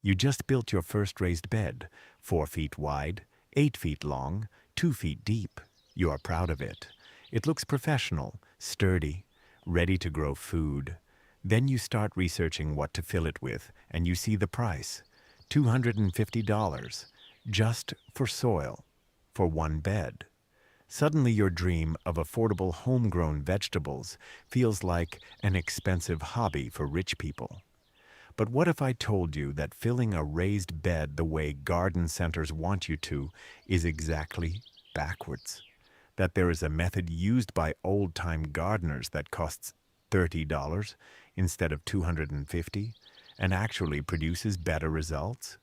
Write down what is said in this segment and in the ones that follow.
You just built your first raised bed, 4 feet wide, 8 feet long, 2 feet deep. You are proud of it. It looks professional, sturdy, ready to grow food. Then you start researching what to fill it with, and you see the price, $250, just for soil, for one bed. Suddenly your dream of affordable homegrown vegetables feels like an expensive hobby for rich people. But what if I told you that filling a raised bed the way garden centers want you to is exactly backwards? That there is a method used by old-time gardeners that costs $30 instead of $250 and actually produces better results?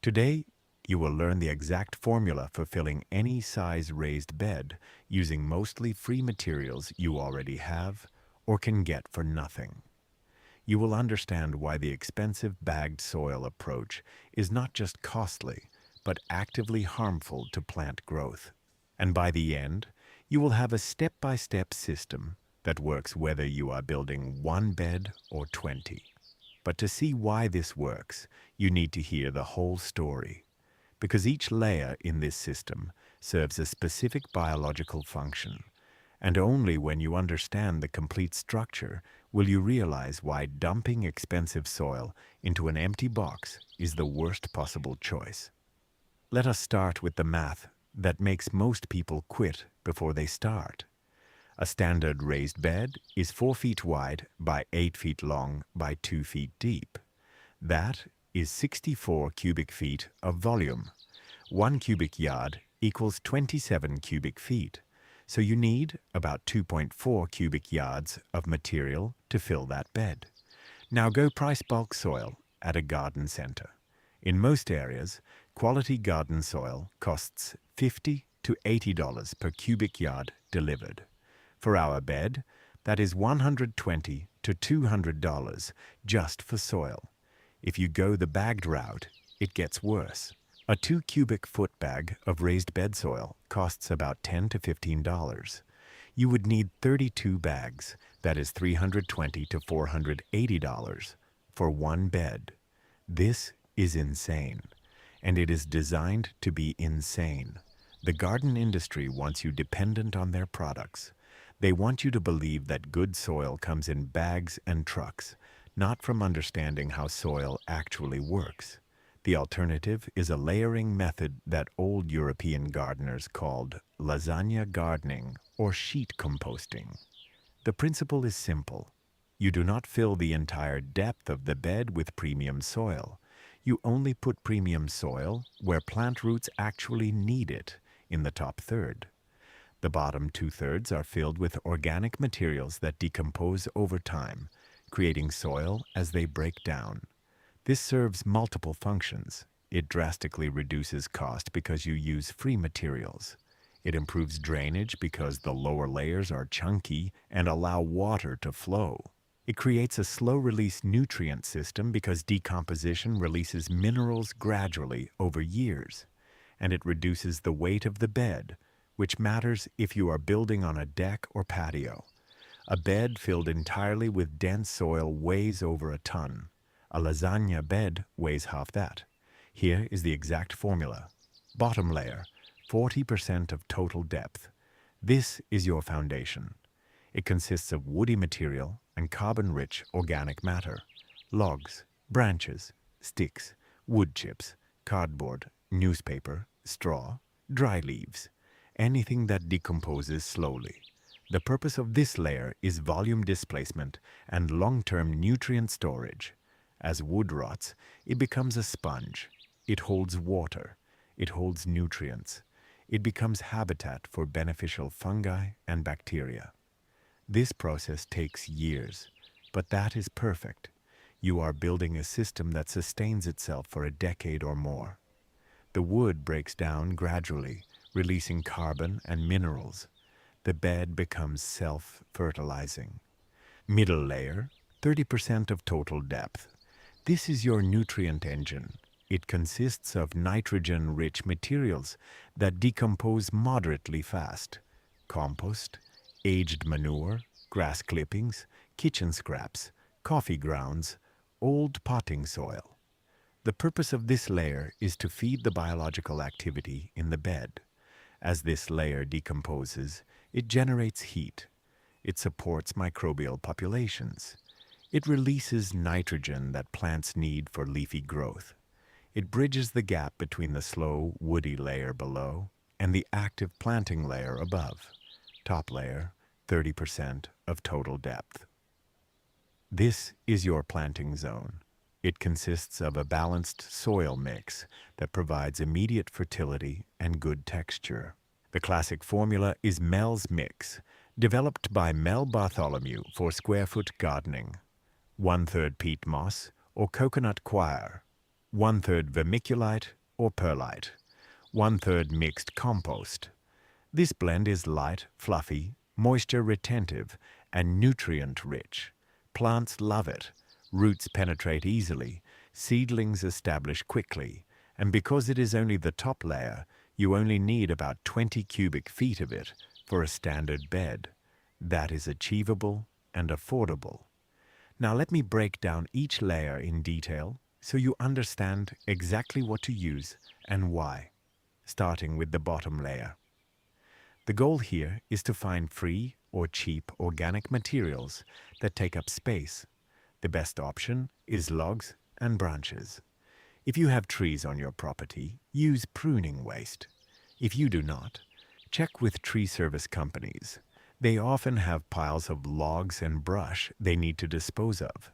Today, you will learn the exact formula for filling any size raised bed using mostly free materials you already have or can get for nothing. You will understand why the expensive bagged soil approach is not just costly, but actively harmful to plant growth. And by the end, you will have a step-by-step system that works whether you are building one bed or 20. But to see why this works, you need to hear the whole story, because each layer in this system serves a specific biological function, and only when you understand the complete structure will you realize why dumping expensive soil into an empty box is the worst possible choice. Let us start with the math that makes most people quit before they start. A standard raised bed is 4 feet wide by 8 feet long by 2 feet deep. That is 64 cubic feet of volume. 1 cubic yard equals 27 cubic feet. So you need about 2.4 cubic yards of material to fill that bed. Now go price bulk soil at a garden center. In most areas, quality garden soil costs $50 to $80 per cubic yard delivered. For our bed, that is $120 to $200 just for soil. If you go the bagged route, it gets worse. A 2 cubic foot bag of raised bed soil costs about $10 to $15. You would need 32 bags, that is $320 to $480 for one bed. This is insane, and it is designed to be insane. The garden industry wants you dependent on their products. They want you to believe that good soil comes in bags and trucks, not from understanding how soil actually works. The alternative is a layering method that old European gardeners called lasagna gardening or sheet composting. The principle is simple. You do not fill the entire depth of the bed with premium soil. You only put premium soil where plant roots actually need it, in the top third. The bottom 2/3 are filled with organic materials that decompose over time, creating soil as they break down. This serves multiple functions. It drastically reduces cost because you use free materials. It improves drainage because the lower layers are chunky and allow water to flow. It creates a slow-release nutrient system because decomposition releases minerals gradually over years. And it reduces the weight of the bed, which matters if you are building on a deck or patio. A bed filled entirely with dense soil weighs over a ton. A lasagna bed weighs half that. Here is the exact formula. Bottom layer, 40% of total depth. This is your foundation. It consists of woody material and carbon-rich organic matter, logs, branches, sticks, wood chips, cardboard, newspaper, straw, dry leaves, anything that decomposes slowly. The purpose of this layer is volume displacement and long-term nutrient storage. As wood rots, it becomes a sponge. It holds water. It holds nutrients. It becomes habitat for beneficial fungi and bacteria. This process takes years, but that is perfect. You are building a system that sustains itself for a decade or more. The wood breaks down gradually, releasing carbon and minerals. The bed becomes self-fertilizing. Middle layer, 30% of total depth. This is your nutrient engine. It consists of nitrogen-rich materials that decompose moderately fast. Compost, aged manure, grass clippings, kitchen scraps, coffee grounds, old potting soil. The purpose of this layer is to feed the biological activity in the bed. As this layer decomposes, it generates heat. It supports microbial populations. It releases nitrogen that plants need for leafy growth. It bridges the gap between the slow, woody layer below and the active planting layer above. Top layer, 30% of total depth. This is your planting zone. It consists of a balanced soil mix that provides immediate fertility and good texture. The classic formula is Mel's Mix, developed by Mel Bartholomew for square-foot gardening. 1/3 peat moss or coconut coir, 1/3 vermiculite or perlite, 1/3 mixed compost. This blend is light, fluffy, moisture retentive, and nutrient rich. Plants love it. Roots penetrate easily, seedlings establish quickly, and because it is only the top layer, you only need about 20 cubic feet of it for a standard bed. That is achievable and affordable. Now let me break down each layer in detail so you understand exactly what to use and why, starting with the bottom layer. The goal here is to find free or cheap organic materials that take up space. The best option is logs and branches. If you have trees on your property, use pruning waste. If you do not, check with tree service companies. They often have piles of logs and brush they need to dispose of.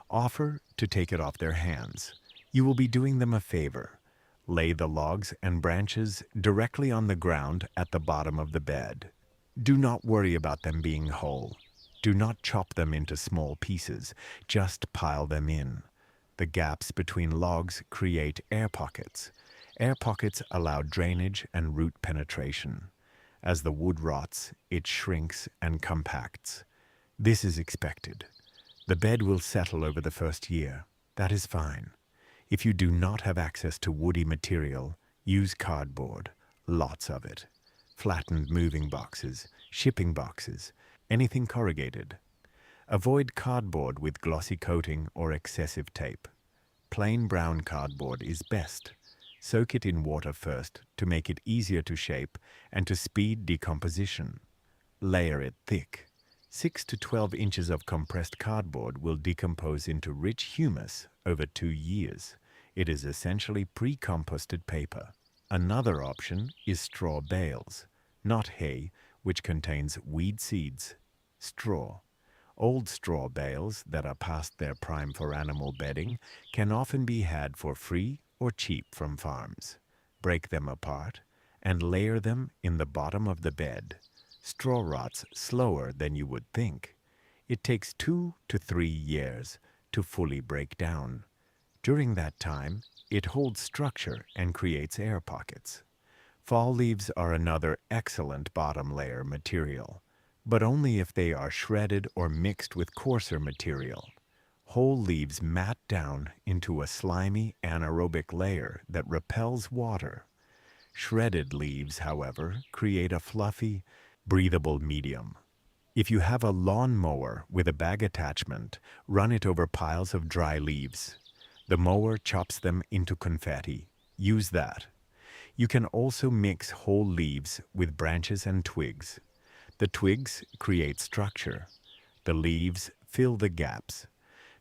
Offer to take it off their hands. You will be doing them a favor. Lay the logs and branches directly on the ground at the bottom of the bed. Do not worry about them being whole. Do not chop them into small pieces, just pile them in. The gaps between logs create air pockets. Air pockets allow drainage and root penetration. As the wood rots, it shrinks and compacts. This is expected. The bed will settle over the first year. That is fine. If you do not have access to woody material, use cardboard, lots of it. Flattened moving boxes, shipping boxes, anything corrugated. Avoid cardboard with glossy coating or excessive tape. Plain brown cardboard is best. Soak it in water first to make it easier to shape and to speed decomposition. Layer it thick. 6 to 12 inches of compressed cardboard will decompose into rich humus over 2 years. It is essentially pre-composted paper. Another option is straw bales, not hay, which contains weed seeds. Straw. Old straw bales that are past their prime for animal bedding can often be had for free or cheap from farms. Break them apart and layer them in the bottom of the bed. Straw rots slower than you would think. It takes 2 to 3 years to fully break down. During that time, it holds structure and creates air pockets. Fall leaves are another excellent bottom layer material, but only if they are shredded or mixed with coarser material. Whole leaves mat down into a slimy anaerobic layer that repels water. Shredded leaves, however, create a fluffy, breathable medium. If you have a lawn mower with a bag attachment, run it over piles of dry leaves. The mower chops them into confetti. Use that. You can also mix whole leaves with branches and twigs. The twigs create structure. The leaves fill the gaps.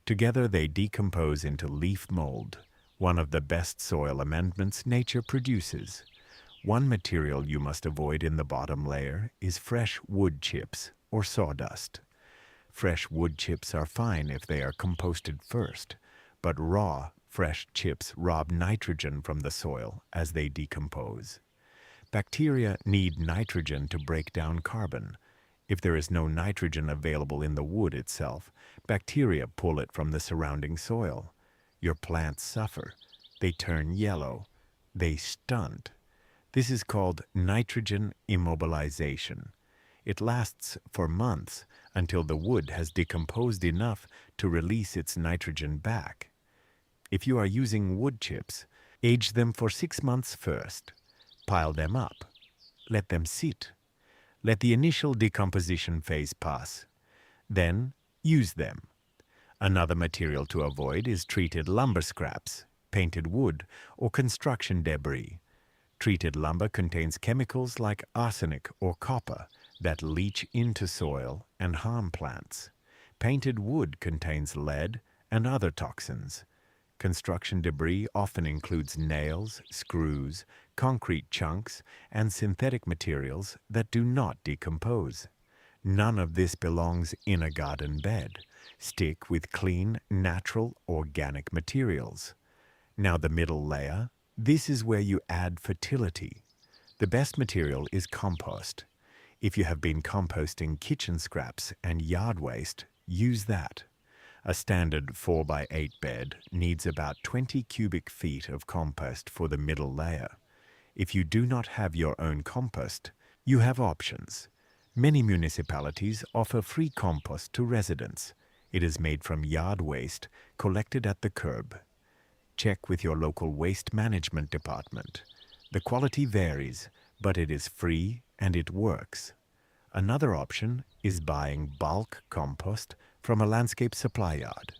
Together they decompose into leaf mold, one of the best soil amendments nature produces. One material you must avoid in the bottom layer is fresh wood chips or sawdust. Fresh wood chips are fine if they are composted first, but raw, fresh chips rob nitrogen from the soil as they decompose. Bacteria need nitrogen to break down carbon. If there is no nitrogen available in the wood itself, bacteria pull it from the surrounding soil. Your plants suffer. They turn yellow. They stunt. This is called nitrogen immobilization. It lasts for months until the wood has decomposed enough to release its nitrogen back. If you are using wood chips, age them for 6 months first. Pile them up. Let them sit. Let the initial decomposition phase pass. Then use them. Another material to avoid is treated lumber scraps. painted wood, or construction debris. Treated lumber contains chemicals like arsenic or copper that leach into soil and harm plants. Painted wood contains lead and other toxins. Construction debris often includes nails, screws, concrete chunks, and synthetic materials that do not decompose. None of this belongs in a garden bed. Stick with clean, natural, organic materials. Now the middle layer, this is where you add fertility. The best material is compost. If you have been composting kitchen scraps and yard waste, use that. A standard 4x8 bed needs about 20 cubic feet of compost for the middle layer. If you do not have your own compost, you have options. Many municipalities offer free compost to residents. It is made from yard waste collected at the curb. Check with your local waste management department. The quality varies, but it is free and it works. Another option is buying bulk compost from a landscape supply yard.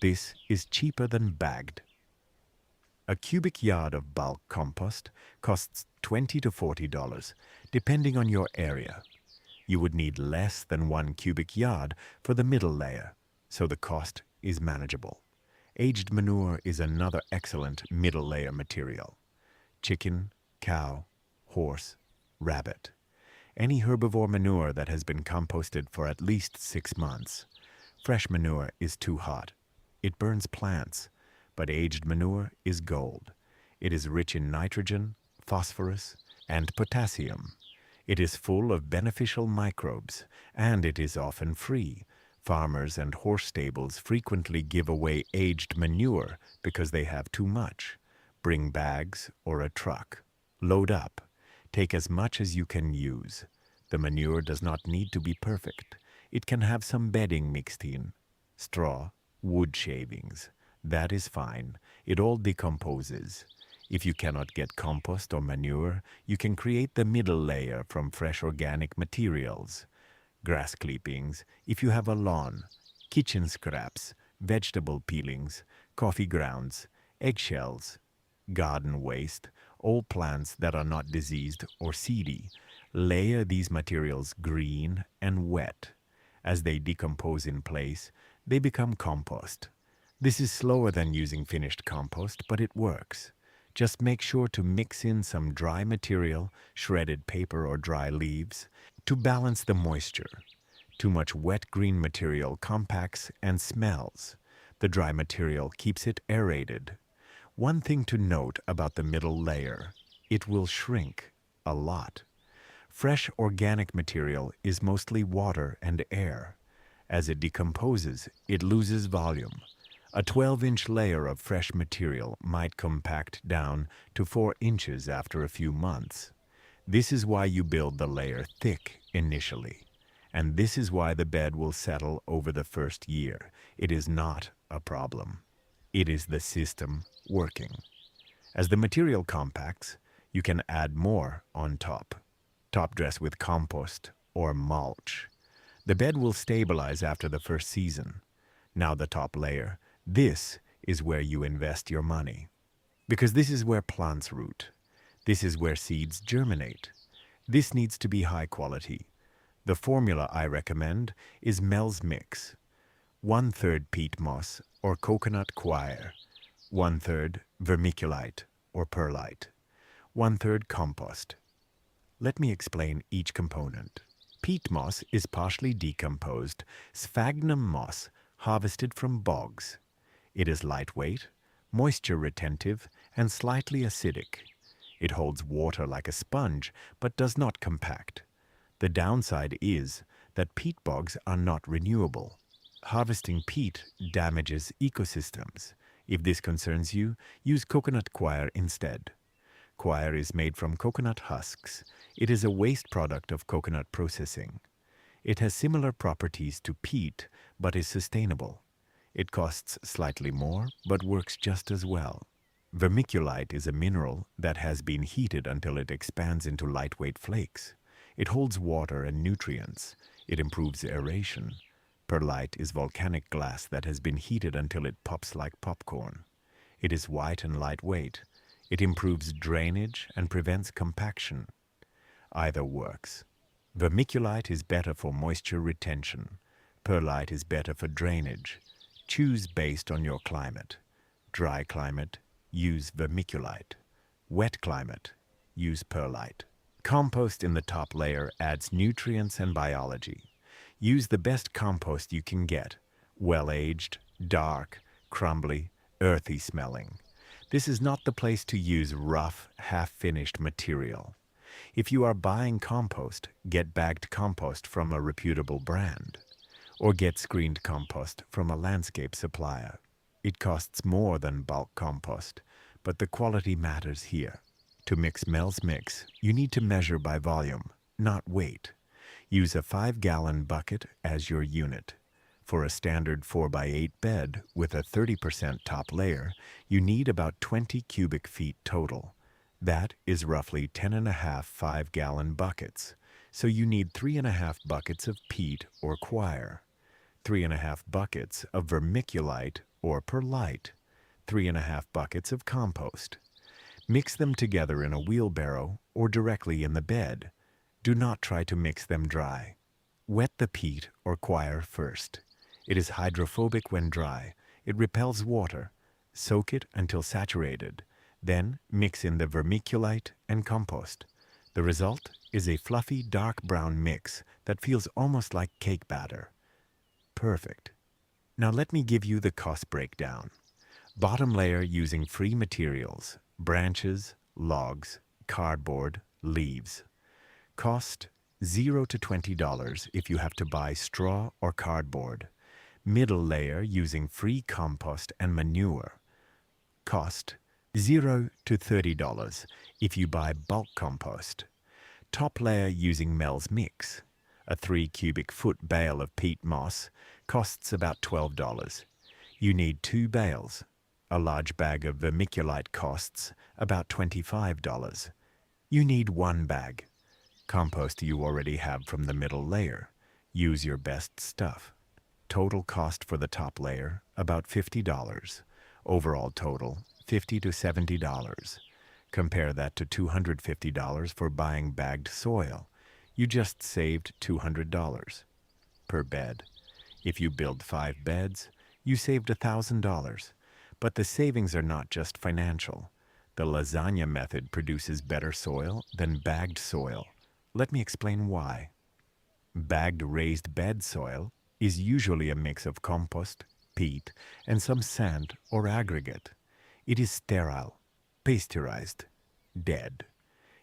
This is cheaper than bagged. A cubic yard of bulk compost costs $20 to $40, depending on your area. You would need less than 1 cubic yard for the middle layer, so the cost is manageable. Aged manure is another excellent middle layer material. Chicken, cow, horse, rabbit. Any herbivore manure that has been composted for at least 6 months. Fresh manure is too hot. It burns plants, but aged manure is gold. It is rich in nitrogen, phosphorus, and potassium. It is full of beneficial microbes, and it is often free. Farmers and horse stables frequently give away aged manure because they have too much. Bring bags or a truck. Load up. Take as much as you can use. The manure does not need to be perfect. It can have some bedding mixed in. Straw, wood shavings. That is fine. It all decomposes. If you cannot get compost or manure, you can create the middle layer from fresh organic materials. Grass clippings, if you have a lawn, kitchen scraps, vegetable peelings, coffee grounds, eggshells, garden waste, all plants that are not diseased or seedy. Layer these materials green and wet. As they decompose in place, they become compost. This is slower than using finished compost, but it works. Just make sure to mix in some dry material, shredded paper or dry leaves, to balance the moisture. Too much wet green material compacts and smells. The dry material keeps it aerated. One thing to note about the middle layer, it will shrink a lot. Fresh organic material is mostly water and air. As it decomposes, it loses volume. A 12-inch layer of fresh material might compact down to 4 inches after a few months. This is why you build the layer thick initially. And this is why the bed will settle over the first year. It is not a problem. It is the system working. As the material compacts, you can add more on top. Top dress with compost or mulch. The bed will stabilize after the first season. Now the top layer. This is where you invest your money. Because this is where plants root. This is where seeds germinate. This needs to be high quality. The formula I recommend is Mel's Mix. 1/3 peat moss or coconut coir. 1/3 vermiculite or perlite. 1/3 compost. Let me explain each component. Peat moss is partially decomposed sphagnum moss harvested from bogs. It is lightweight, moisture retentive, and slightly acidic. It holds water like a sponge, but does not compact. The downside is that peat bogs are not renewable. Harvesting peat damages ecosystems. If this concerns you, use coconut coir instead. Coir is made from coconut husks. It is a waste product of coconut processing. It has similar properties to peat, but is sustainable. It costs slightly more, but works just as well. Vermiculite is a mineral that has been heated until it expands into lightweight flakes. It holds water and nutrients. It improves aeration. Perlite is volcanic glass that has been heated until it pops like popcorn. It is white and lightweight. It improves drainage and prevents compaction. Either works. Vermiculite is better for moisture retention. Perlite is better for drainage. Choose based on your climate. Dry climate, use vermiculite. Wet climate, use perlite. Compost in the top layer adds nutrients and biology. Use the best compost you can get. Well-aged, dark, crumbly, earthy smelling. This is not the place to use rough, half-finished material. If you are buying compost, get bagged compost from a reputable brand. Or get screened compost from a landscape supplier. It costs more than bulk compost, but the quality matters here. To mix Mel's Mix, you need to measure by volume, not weight. Use a 5-gallon bucket as your unit. For a standard 4x8 bed with a 30% top layer, you need about 20 cubic feet total. That is roughly 10.5 5-gallon buckets, so you need 3.5 buckets of peat or coir, 3.5 buckets of vermiculite or perlite, 3.5 buckets of compost. Mix them together in a wheelbarrow or directly in the bed. Do not try to mix them dry. Wet the peat or coir first. It is hydrophobic when dry. It repels water. Soak it until saturated. Then mix in the vermiculite and compost. The result is a fluffy dark brown mix that feels almost like cake batter. Perfect. Now let me give you the cost breakdown. Bottom layer using free materials, branches, logs, cardboard, leaves. Cost $0 to $20 if you have to buy straw or cardboard. Middle layer using free compost and manure. Cost $0 to $30 if you buy bulk compost. Top layer using Mel's Mix. A 3 cubic foot bale of peat moss costs about $12. You need 2 bales. A large bag of vermiculite costs about $25. You need 1 bag. Compost you already have from the middle layer. Use your best stuff. Total cost for the top layer, about $50. Overall total, $50 to $70. Compare that to $250 for buying bagged soil. You just saved $200 per bed. If you build 5 beds, you saved $1,000. But the savings are not just financial. The lasagna method produces better soil than bagged soil. Let me explain why. Bagged raised bed soil is usually a mix of compost, peat, and some sand or aggregate. It is sterile, pasteurized, dead.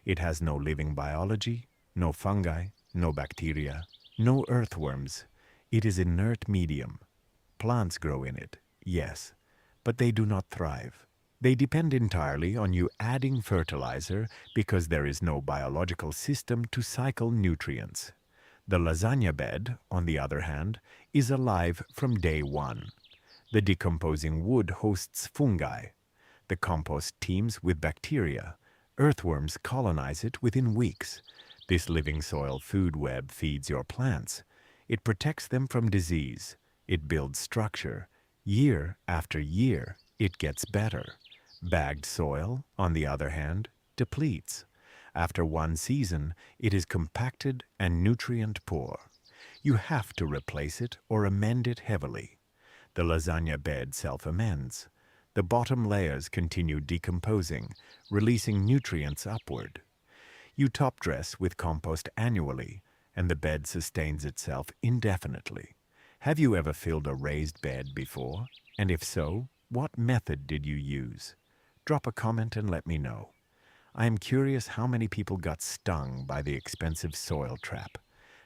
It has no living biology, no fungi, no bacteria, no earthworms. It is inert medium. Plants grow in it, yes, but they do not thrive. They depend entirely on you adding fertilizer because there is no biological system to cycle nutrients. The lasagna bed, on the other hand, is alive from day one. The decomposing wood hosts fungi. The compost teems with bacteria. Earthworms colonize it within weeks. This living soil food web feeds your plants. It protects them from disease. It builds structure. Year after year, it gets better. Bagged soil, on the other hand, depletes. After one season, it is compacted and nutrient poor. You have to replace it or amend it heavily. The lasagna bed self-amends. The bottom layers continue decomposing, releasing nutrients upward. You top dress with compost annually, and the bed sustains itself indefinitely. Have you ever filled a raised bed before? And if so, what method did you use? Drop a comment and let me know. I am curious how many people got stung by the expensive soil trap.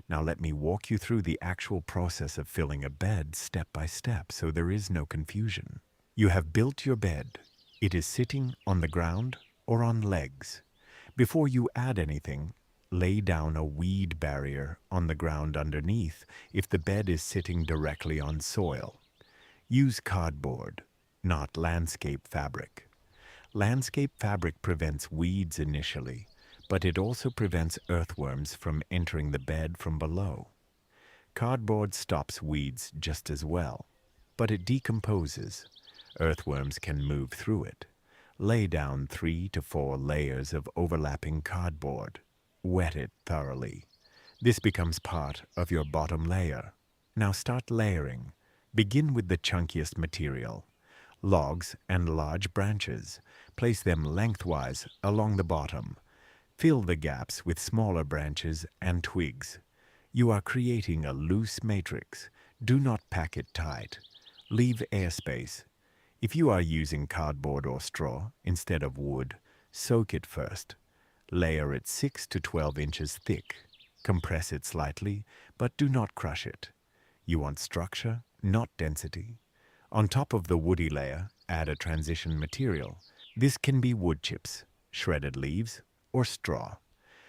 Now let me walk you through the actual process of filling a bed step by step so there is no confusion. You have built your bed. It is sitting on the ground or on legs. Before you add anything, lay down a weed barrier on the ground underneath if the bed is sitting directly on soil. Use cardboard, not landscape fabric. Landscape fabric prevents weeds initially, but it also prevents earthworms from entering the bed from below. Cardboard stops weeds just as well, but it decomposes. Earthworms can move through it. Lay down 3 to 4 layers of overlapping cardboard. Wet it thoroughly. This becomes part of your bottom layer. Now start layering. Begin with the chunkiest material. Logs and large branches. Place them lengthwise along the bottom. Fill the gaps with smaller branches and twigs. You are creating a loose matrix. Do not pack it tight. Leave airspace. If you are using cardboard or straw instead of wood, soak it first. Layer it 6 to 12 inches thick. Compress it slightly, but do not crush it. You want structure, not density. On top of the woody layer, add a transition material. This can be wood chips, shredded leaves, or straw.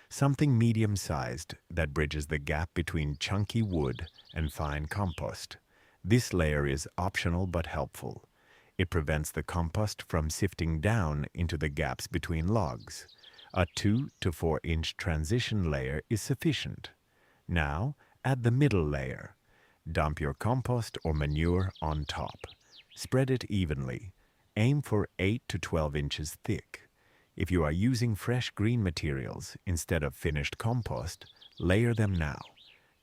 Something medium-sized that bridges the gap between chunky wood and fine compost. This layer is optional but helpful. It prevents the compost from sifting down into the gaps between logs. A 2 to 4 inch transition layer is sufficient. Now, add the middle layer. Dump your compost or manure on top. Spread it evenly. Aim for 8 to 12 inches thick. If you are using fresh green materials instead of finished compost, layer them now.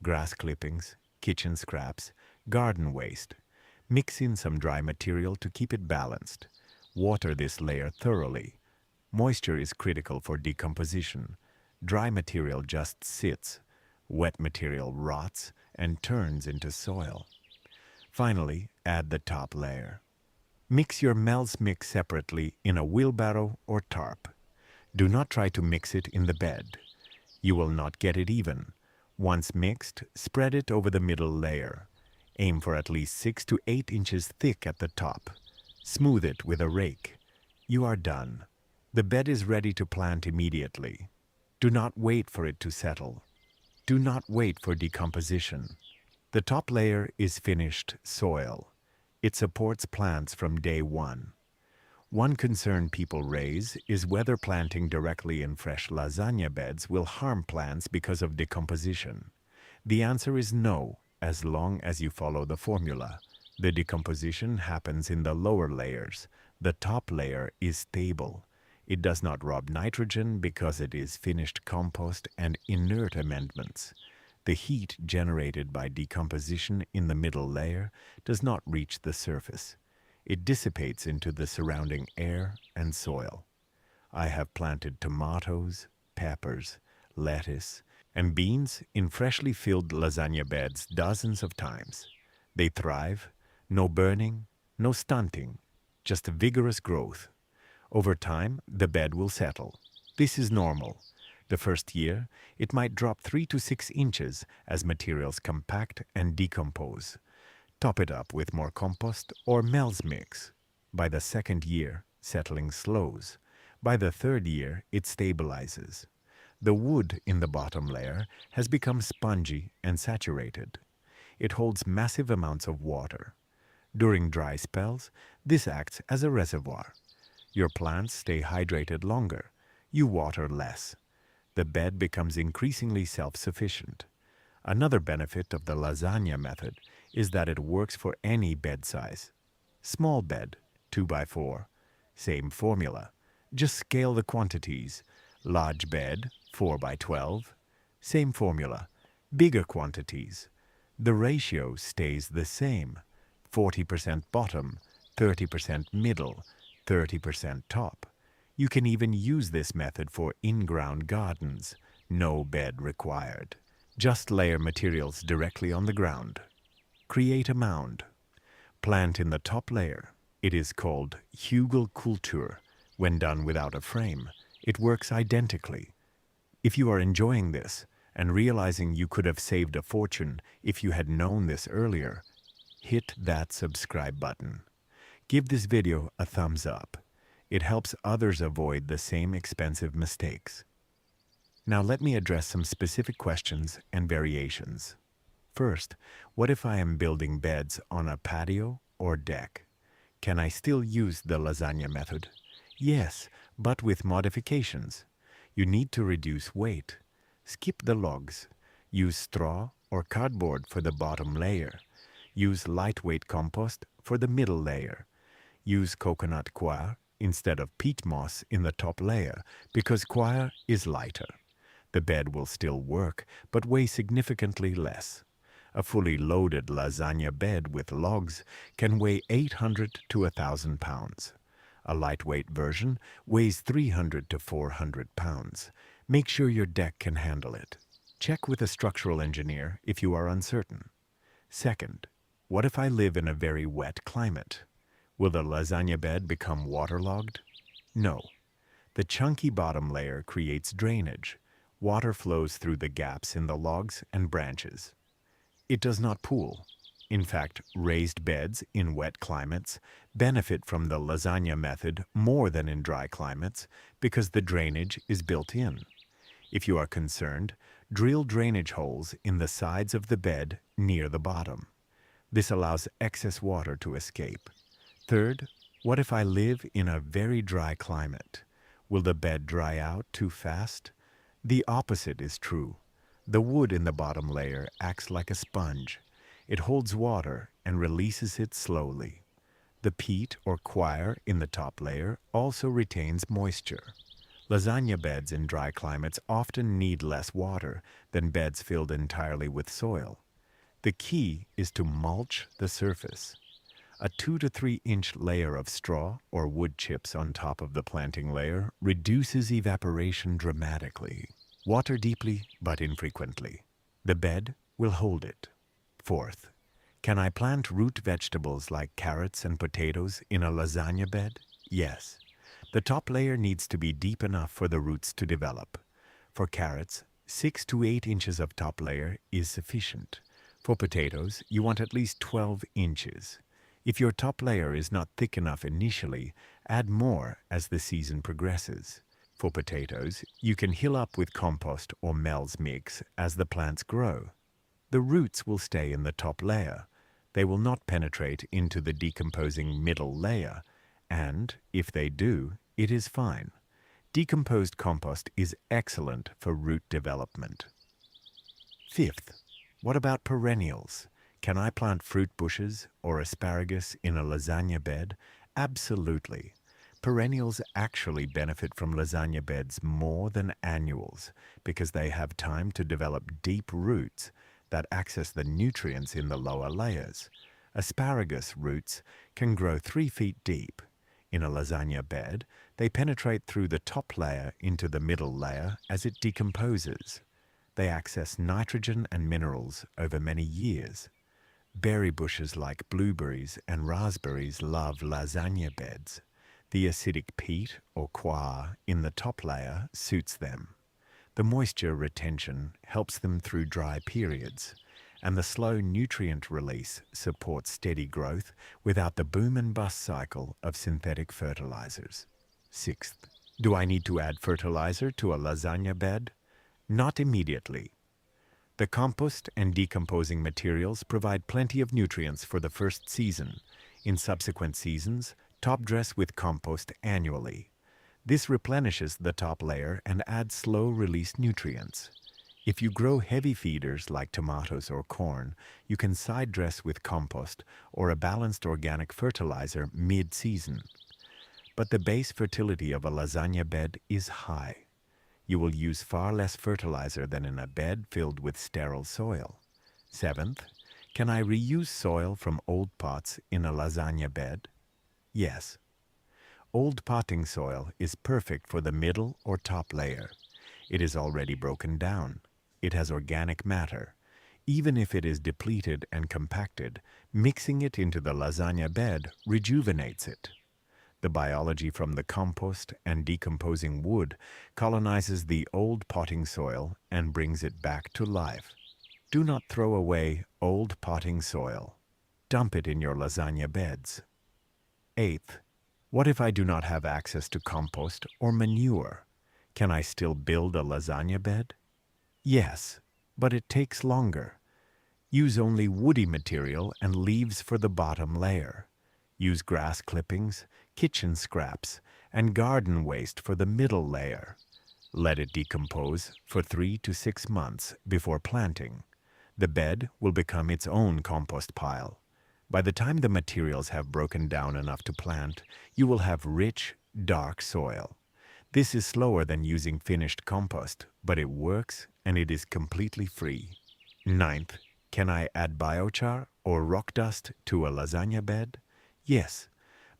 Grass clippings, kitchen scraps, garden waste. Mix in some dry material to keep it balanced. Water this layer thoroughly. Moisture is critical for decomposition. Dry material just sits. Wet material rots and turns into soil. Finally, add the top layer. Mix your Mel's mix separately in a wheelbarrow or tarp. Do not try to mix it in the bed. You will not get it even. Once mixed, spread it over the middle layer. Aim for at least 6 to 8 inches thick at the top. Smooth it with a rake. You are done. The bed is ready to plant immediately. Do not wait for it to settle. Do not wait for decomposition. The top layer is finished soil. It supports plants from day one. One concern people raise is whether planting directly in fresh lasagna beds will harm plants because of decomposition. The answer is no, as long as you follow the formula. The decomposition happens in the lower layers. The top layer is stable. It does not rob nitrogen because it is finished compost and inert amendments. The heat generated by decomposition in the middle layer does not reach the surface. It dissipates into the surrounding air and soil. I have planted tomatoes, peppers, lettuce, and beans in freshly filled lasagna beds dozens of times. They thrive, no burning, no stunting, just vigorous growth. Over time, the bed will settle. This is normal. The first year, it might drop 3 to 6 inches as materials compact and decompose. Top it up with more compost or Mel's mix. By the second year, settling slows. By the third year, it stabilizes. The wood in the bottom layer has become spongy and saturated. It holds massive amounts of water. During dry spells, this acts as a reservoir. Your plants stay hydrated longer. You water less. The bed becomes increasingly self-sufficient. Another benefit of the lasagna method is that it works for any bed size. Small bed, 2 by 4. Same formula. Just scale the quantities. Large bed, 4 by 12. Same formula. Bigger quantities. The ratio stays the same. 40% bottom, 30% middle, 30% top. You can even use this method for in-ground gardens. No bed required. Just layer materials directly on the ground. Create a mound. Plant in the top layer. It is called Hugelkultur. When done without a frame, it works identically. If you are enjoying this and realizing you could have saved a fortune if you had known this earlier, hit that subscribe button. Give this video a thumbs up. It helps others avoid the same expensive mistakes. Now let me address some specific questions and variations. First, what if I am building beds on a patio or deck? Can I still use the lasagna method? Yes, but with modifications. You need to reduce weight. Skip the logs. Use straw or cardboard for the bottom layer. Use lightweight compost for the middle layer. Use coconut coir instead of peat moss in the top layer because coir is lighter. The bed will still work, but weigh significantly less. A fully loaded lasagna bed with logs can weigh 800 to 1,000 pounds. A lightweight version weighs 300 to 400 pounds. Make sure your deck can handle it. Check with a structural engineer if you are uncertain. Second, what if I live in a very wet climate? Will the lasagna bed become waterlogged? No. The chunky bottom layer creates drainage. Water flows through the gaps in the logs and branches. It does not pool. In fact, raised beds in wet climates benefit from the lasagna method more than in dry climates because the drainage is built in. If you are concerned, drill drainage holes in the sides of the bed near the bottom. This allows excess water to escape. Third, what if I live in a very dry climate? Will the bed dry out too fast? The opposite is true. The wood in the bottom layer acts like a sponge. It holds water and releases it slowly. The peat or coir in the top layer also retains moisture. Lasagna beds in dry climates often need less water than beds filled entirely with soil. The key is to mulch the surface. A 2 to 3 inch layer of straw or wood chips on top of the planting layer reduces evaporation dramatically. Water deeply but infrequently. The bed will hold it. Fourth, can I plant root vegetables like carrots and potatoes in a lasagna bed? Yes. The top layer needs to be deep enough for the roots to develop. For carrots, 6 to 8 inches of top layer is sufficient. For potatoes, you want at least 12 inches. If your top layer is not thick enough initially, add more as the season progresses. For potatoes, you can hill up with compost or Mel's mix as the plants grow. The roots will stay in the top layer. They will not penetrate into the decomposing middle layer, and if they do, it is fine. Decomposed compost is excellent for root development. Fifth, what about perennials? Can I plant fruit bushes or asparagus in a lasagna bed? Absolutely. Perennials actually benefit from lasagna beds more than annuals because they have time to develop deep roots that access the nutrients in the lower layers. Asparagus roots can grow 3 feet deep. In a lasagna bed, they penetrate through the top layer into the middle layer as it decomposes. They access nitrogen and minerals over many years. Berry bushes like blueberries and raspberries love lasagna beds. The acidic peat or coir in the top layer suits them. The moisture retention helps them through dry periods, and the slow nutrient release supports steady growth without the boom and bust cycle of synthetic fertilizers. Sixth, do I need to add fertilizer to a lasagna bed? Not immediately. The compost and decomposing materials provide plenty of nutrients for the first season. In subsequent seasons, top dress with compost annually. This replenishes the top layer and adds slow-release nutrients. If you grow heavy feeders like tomatoes or corn, you can side dress with compost or a balanced organic fertilizer mid-season. But the base fertility of a lasagna bed is high. You will use far less fertilizer than in a bed filled with sterile soil. Seventh, can I reuse soil from old pots in a lasagna bed? Yes. Old potting soil is perfect for the middle or top layer. It is already broken down. It has organic matter. Even if it is depleted and compacted, mixing it into the lasagna bed rejuvenates it. The biology from the compost and decomposing wood colonizes the old potting soil and brings it back to life. Do not throw away old potting soil. Dump it in your lasagna beds. Eighth, what if I do not have access to compost or manure? Can I still build a lasagna bed? Yes, but it takes longer. Use only woody material and leaves for the bottom layer. Use grass clippings, kitchen scraps, and garden waste for the middle layer. Let it decompose for 3 to 6 months before planting. The bed will become its own compost pile. By the time the materials have broken down enough to plant, you will have rich, dark soil. This is slower than using finished compost, but it works and it is completely free. Ninth, can I add biochar or rock dust to a lasagna bed? Yes.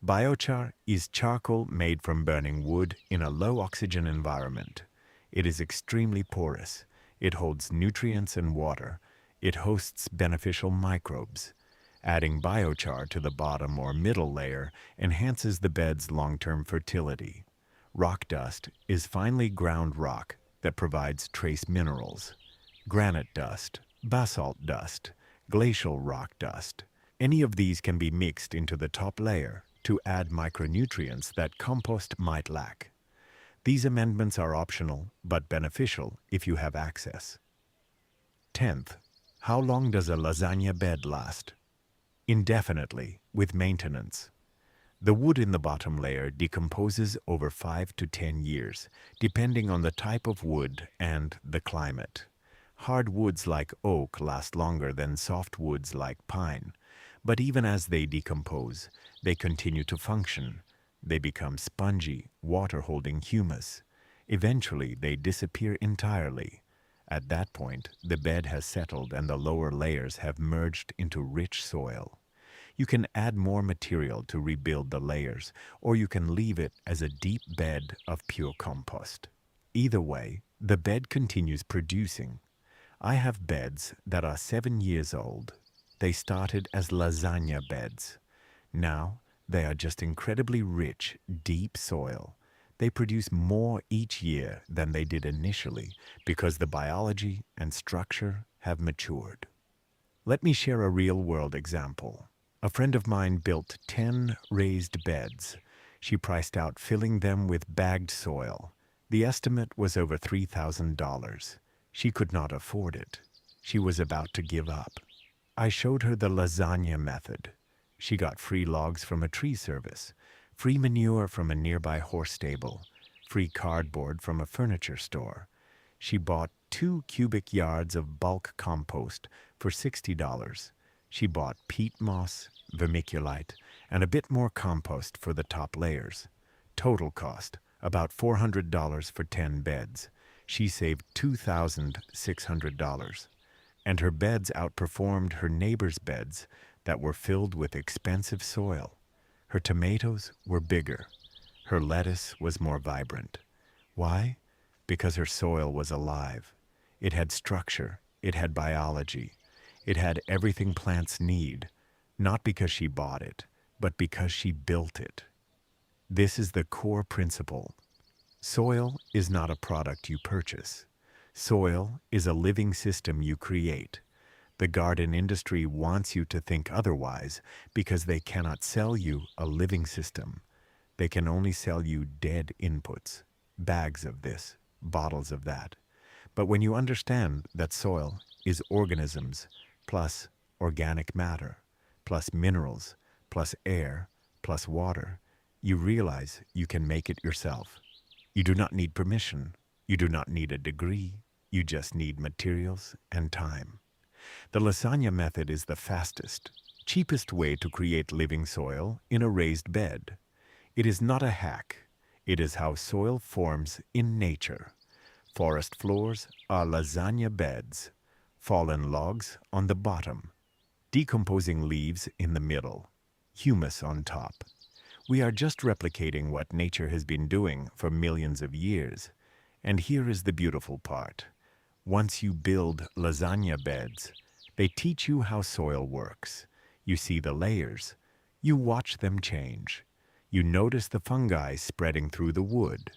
Biochar is charcoal made from burning wood in a low-oxygen environment. It is extremely porous. It holds nutrients and water. It hosts beneficial microbes. Adding biochar to the bottom or middle layer enhances the bed's long-term fertility. Rock dust is finely ground rock that provides trace minerals. Granite dust, basalt dust, glacial rock dust. Any of these can be mixed into the top layer to add micronutrients that compost might lack. These amendments are optional but beneficial if you have access. 10th, how long does a lasagna bed last? Indefinitely, with maintenance. The wood in the bottom layer decomposes over 5 to 10 years, depending on the type of wood and the climate. Hard woods like oak last longer than soft woods like pine, but even as they decompose, they continue to function. They become spongy, water-holding humus. Eventually, they disappear entirely. At that point, the bed has settled and the lower layers have merged into rich soil. You can add more material to rebuild the layers, or you can leave it as a deep bed of pure compost. Either way, the bed continues producing. I have beds that are 7 years old. They started as lasagna beds. Now, they are just incredibly rich, deep soil. They produce more each year than they did initially because the biology and structure have matured. Let me share a real-world example. A friend of mine built 10 raised beds. She priced out filling them with bagged soil. The estimate was over $3,000. She could not afford it. She was about to give up. I showed her the lasagna method. She got free logs from a tree service, free manure from a nearby horse stable, free cardboard from a furniture store. She bought 2 cubic yards of bulk compost for $60. She bought peat moss, vermiculite, and a bit more compost for the top layers. Total cost, about $400 for 10 beds. She saved $2,600. And her beds outperformed her neighbors' beds that were filled with expensive soil. Her tomatoes were bigger. Her lettuce was more vibrant. Why? Because her soil was alive. It had structure. It had biology. It had everything plants need, not because she bought it, but because she built it. This is the core principle. Soil is not a product you purchase. Soil is a living system you create. The garden industry wants you to think otherwise because they cannot sell you a living system. They can only sell you dead inputs, bags of this, bottles of that. But when you understand that soil is organisms plus organic matter, plus minerals, plus air, plus water, you realize you can make it yourself. You do not need permission. You do not need a degree. You just need materials and time. The lasagna method is the fastest, cheapest way to create living soil in a raised bed. It is not a hack. It is how soil forms in nature. Forest floors are lasagna beds. Fallen logs on the bottom. Decomposing leaves in the middle. Humus on top. We are just replicating what nature has been doing for millions of years. And here is the beautiful part. Once you build lasagna beds, they teach you how soil works. You see the layers. You watch them change. You notice the fungi spreading through the wood.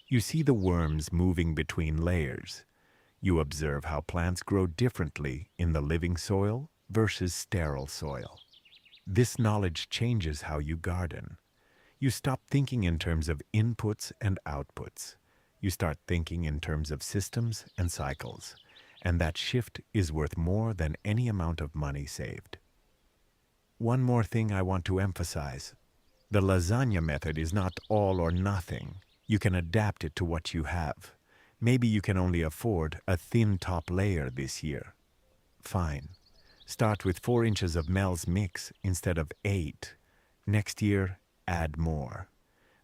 You see the worms moving between layers. You observe how plants grow differently in the living soil versus sterile soil. This knowledge changes how you garden. You stop thinking in terms of inputs and outputs. You start thinking in terms of systems and cycles. And that shift is worth more than any amount of money saved. One more thing I want to emphasize. The lasagna method is not all or nothing. You can adapt it to what you have. Maybe you can only afford a thin top layer this year. Fine. Start with 4 inches of Mel's mix instead of 8. Next year, add more.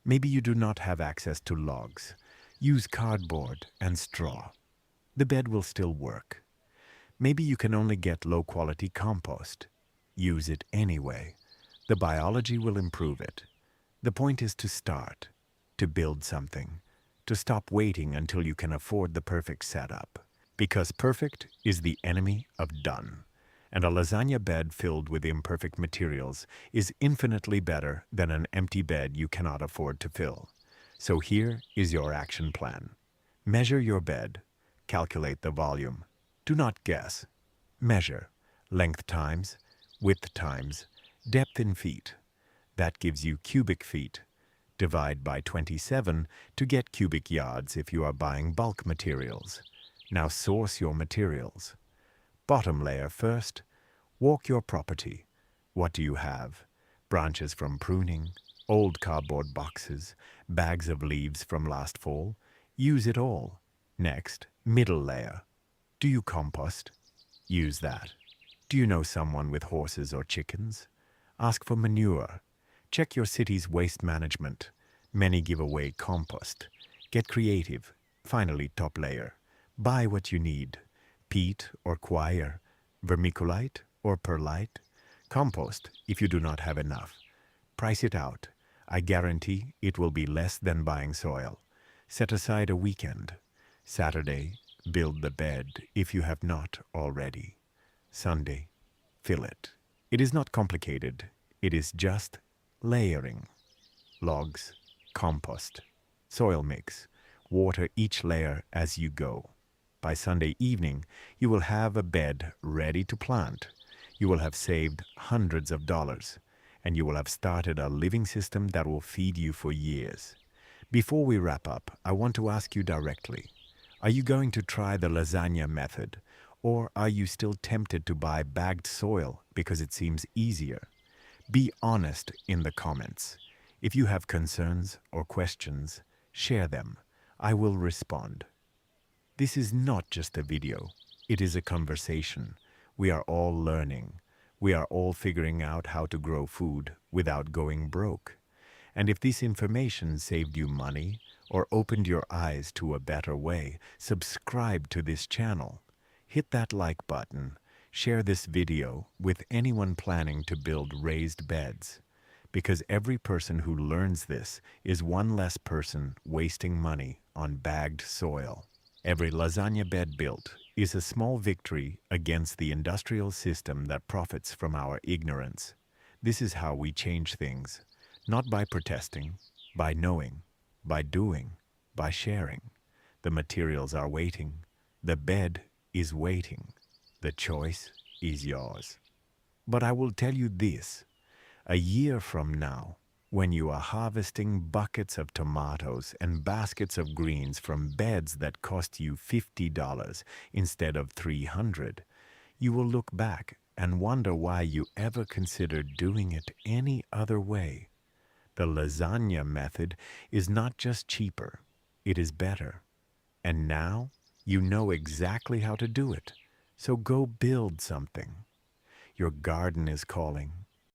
Maybe you do not have access to logs. Use cardboard and straw. The bed will still work. Maybe you can only get low-quality compost. Use it anyway. The biology will improve it. The point is to start, to build something, to stop waiting until you can afford the perfect setup. Because perfect is the enemy of done. And a lasagna bed filled with imperfect materials is infinitely better than an empty bed you cannot afford to fill. So here is your action plan. Measure your bed. Calculate the volume. Do not guess. Measure. Length times, width times, depth in feet. That gives you cubic feet. Divide by 27 to get cubic yards if you are buying bulk materials. Now source your materials. Bottom layer first. Walk your property. What do you have? Branches from pruning, old cardboard boxes, bags of leaves from last fall. Use it all. Next, middle layer. Do you compost? Use that. Do you know someone with horses or chickens? Ask for manure. Check your city's waste management. Many give away compost. Get creative. Finally, top layer. Buy what you need. Peat or coir, vermiculite or perlite. Compost if you do not have enough. Price it out. I guarantee it will be less than buying soil. Set aside a weekend. Saturday, build the bed if you have not already. Sunday, fill it. It is not complicated. It is just layering. Logs, compost, soil mix. Water each layer as you go. By Sunday evening, you will have a bed ready to plant. You will have saved hundreds of dollars, and you will have started a living system that will feed you for years. Before we wrap up, I want to ask you directly, are you going to try the lasagna method, or are you still tempted to buy bagged soil because it seems easier? Be honest in the comments. If you have concerns or questions, share them. I will respond. This is not just a video. It is a conversation. We are all learning. We are all figuring out how to grow food without going broke. And if this information saved you money or opened your eyes to a better way, subscribe to this channel. Hit that like button. Share this video with anyone planning to build raised beds. Because every person who learns this is one less person wasting money on bagged soil. Every lasagna bed built is a small victory against the industrial system that profits from our ignorance. This is how we change things, not by protesting, by knowing, by doing, by sharing. The materials are waiting. The bed is waiting. The choice is yours. But I will tell you this, a year from now, when you are harvesting buckets of tomatoes and baskets of greens from beds that cost you $50 instead of $300, you will look back and wonder why you ever considered doing it any other way. The lasagna method is not just cheaper, it is better. And now you know exactly how to do it. So go build something. Your garden is calling.